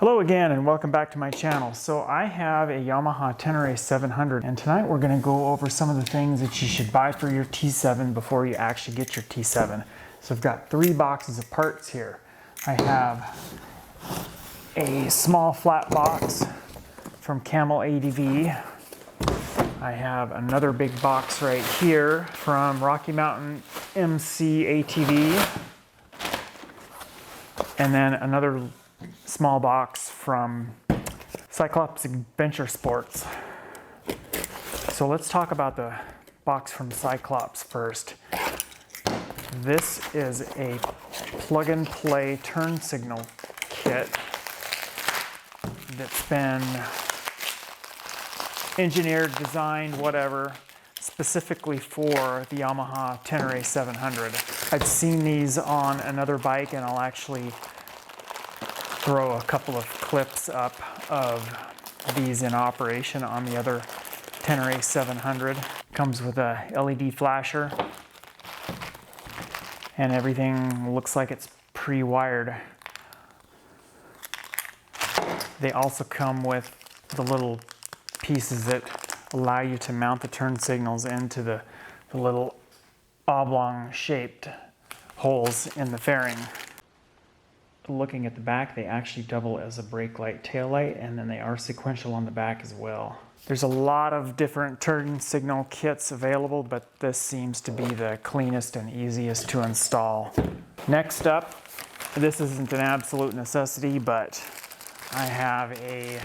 Hello again and welcome back to my channel. So I have a Yamaha Tenere 700 and tonight we're going to go over some of the things that you should buy for your T7 before you actually get your T7. So I've got 3 boxes of parts here. I have a small flat box from Camel ADV. I have another big box right here from Rocky Mountain MC ATV. And then another small box from Cyclops Adventure Sports. So let's talk about the box from Cyclops first. This is a plug and play turn signal kit that's been engineered, designed, whatever, specifically for the Yamaha Tenere 700. I've seen these on another bike and I'll actually throw a couple of clips up of these in operation on the other Tenere 700. Comes with a LED flasher and everything looks like it's pre-wired. They also come with the little pieces that allow you to mount the turn signals into the little oblong shaped holes in the fairing. Looking at the back, they actually double as a brake light, tail light, and then they are sequential on the back as well. There's a lot of different turn signal kits available, but this seems to be the cleanest and easiest to install. Next up, this isn't an absolute necessity, but I have a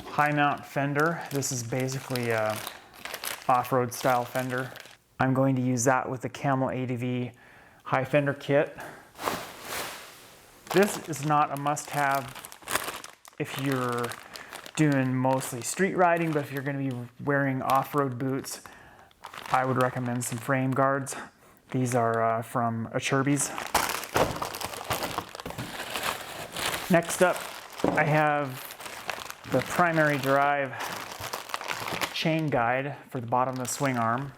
high mount fender. This is basically a off-road style fender. I'm going to use that with the Camel ADV high fender kit. This is not a must-have if you're doing mostly street riding, but if you're going to be wearing off-road boots, I would recommend some frame guards. These are from Achirby's. Next up, I have the primary drive chain guide for the bottom of the swing arm.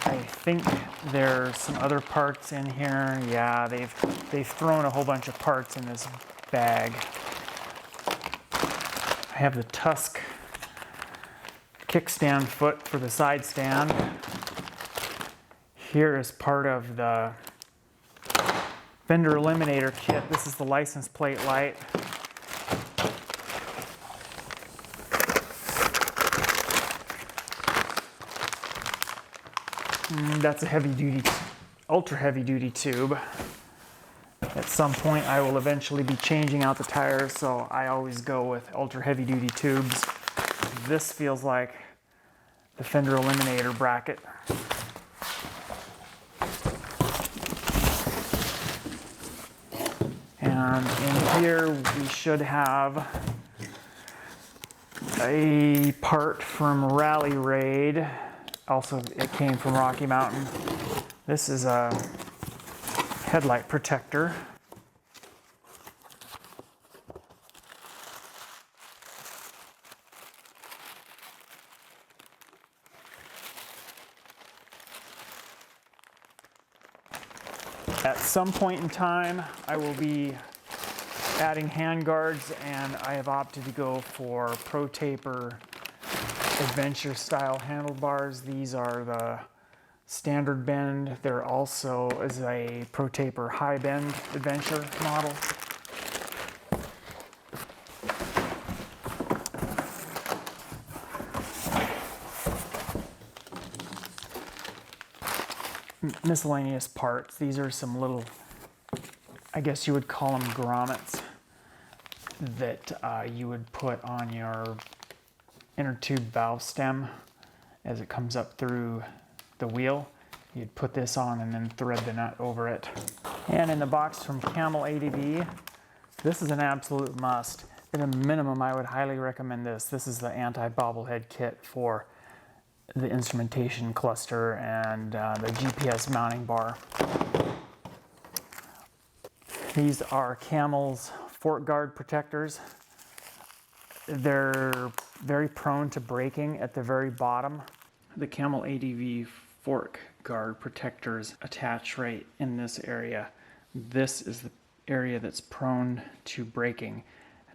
I think there's some other parts in here. Yeah, they've thrown a whole bunch of parts in this bag. I have the Tusk kickstand foot for the side stand. Here is part of the fender eliminator kit. This is the license plate light. That's a heavy-duty, ultra heavy-duty tube. At some point, I will eventually be changing out the tires, so I always go with ultra heavy-duty tubes. This feels like the fender eliminator bracket. And in here, we should have a part from Rally Raid. Also, it came from Rocky Mountain. This is a headlight protector. At some point in time, I will be adding hand guards, and I have opted to go for Pro Taper adventure style handlebars. These are the standard bend. There also is a Pro Taper high bend adventure model. Miscellaneous parts. These are some little, I guess you would call them grommets that you would put on your inner tube valve stem as it comes up through the wheel. You'd put this on and then thread the nut over it. And in the box from Camel ADV, this is an absolute must. At a minimum, I would highly recommend this. This is the anti-bobblehead kit for the instrumentation cluster and the GPS mounting bar. These are Camel's fork guard protectors. They're very prone to breaking at the very bottom. The Camel ADV fork guard protectors attach right in this area. This is the area that's prone to breaking.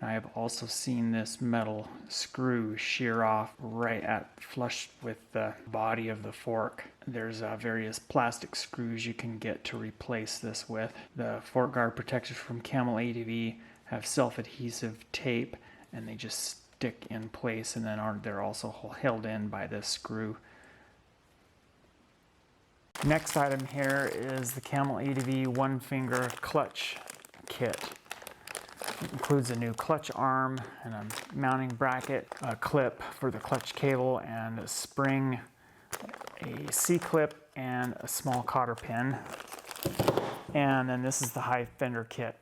And I have also seen this metal screw shear off right at flush with the body of the fork. There's various plastic screws you can get to replace this with. The fork guard protectors from Camel ATV have self-adhesive tape, and they just stick in place, and then they're also held in by this screw. Next item here is the Camel ATV one-finger clutch kit. It includes a new clutch arm and a mounting bracket, a clip for the clutch cable, and a spring, a C-clip, and a small cotter pin. And then this is the high fender kit.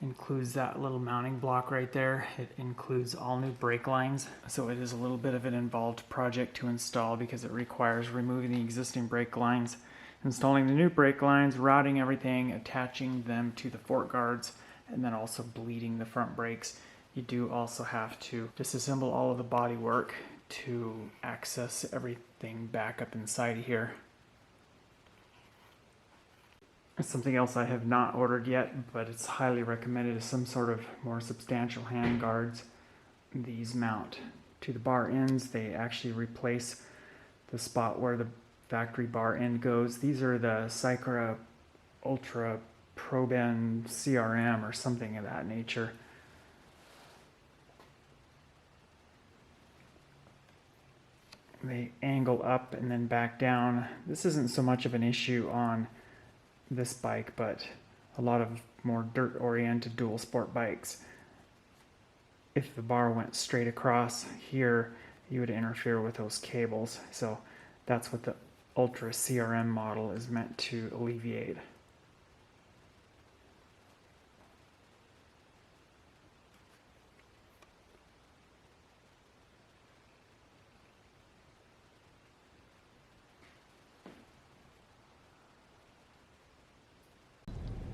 Includes that little mounting block right there. It includes all new brake lines. So it is a little bit of an involved project to install because it requires removing the existing brake lines, installing the new brake lines, routing everything, attaching them to the fork guards, and then also bleeding the front brakes. You do also have to disassemble all of the body work to access everything back up inside here. Something else I have not ordered yet, but it's highly recommended, is some sort of more substantial hand guards. These mount to the bar ends. They actually replace the spot where the factory bar end goes. These are the Cycra Ultra Proben CRM or something of that nature. They angle up and then back down. This isn't so much of an issue on this bike, but a lot of more dirt-oriented dual sport bikes. If the bar went straight across here, you would interfere with those cables. So that's what the Ultra CRM model is meant to alleviate.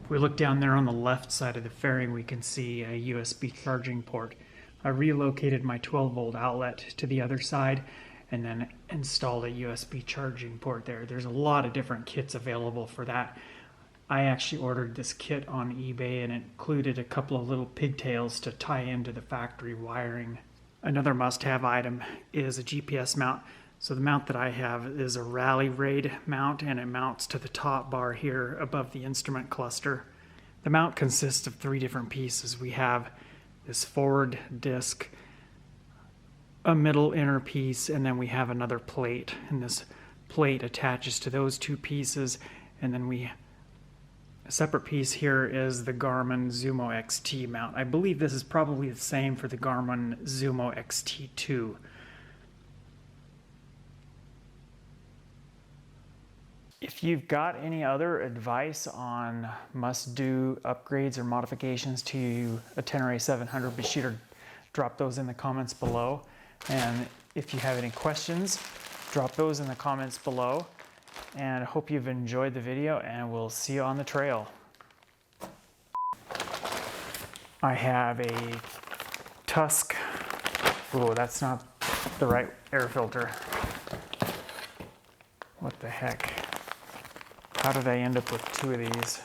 If we look down there on the left side of the fairing, we can see a USB charging port. I relocated my 12-volt outlet to the other side and then installed a USB charging port there. There's a lot of different kits available for that. I actually ordered this kit on eBay, and it included a couple of little pigtails to tie into the factory wiring. Another must-have item is a GPS mount. So the mount that I have is a Rally Raid mount, and it mounts to the top bar here above the instrument cluster. The mount consists of 3 different pieces. We have this forward disc, a middle inner piece, and then we have another plate. And this plate attaches to those 2 pieces, and then a separate piece here is the Garmin Zumo XT mount. I believe this is probably the same for the Garmin Zumo XT2. If you've got any other advice on must-do upgrades or modifications to a Tenere 700, be sure to drop those in the comments below. And if you have any questions, drop those in the comments below. And I hope you've enjoyed the video, and we'll see you on the trail. I have a Tusk. Oh, that's not the right air filter. What the heck? How did I end up with 2 of these?